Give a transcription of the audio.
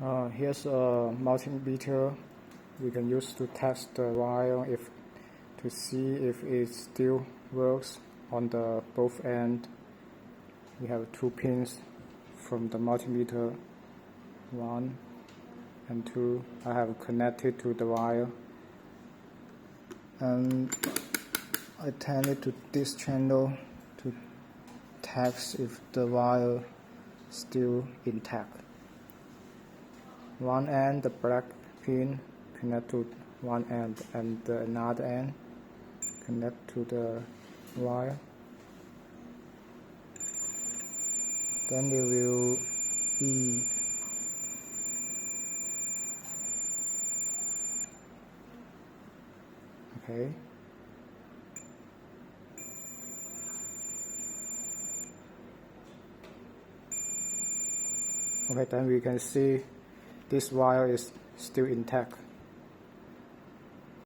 Here's a multimeter we can use to test the wire to see if it still works on the both end. We have 2 pins from the multimeter, 1 and 2. I have connected to the wire, and I turn it to this channel to test if the wire still intact. One end, the black pin, connect to one end, and the another end connect to the wire. Then it will be okay. Okay, then we can see this wire is still intact.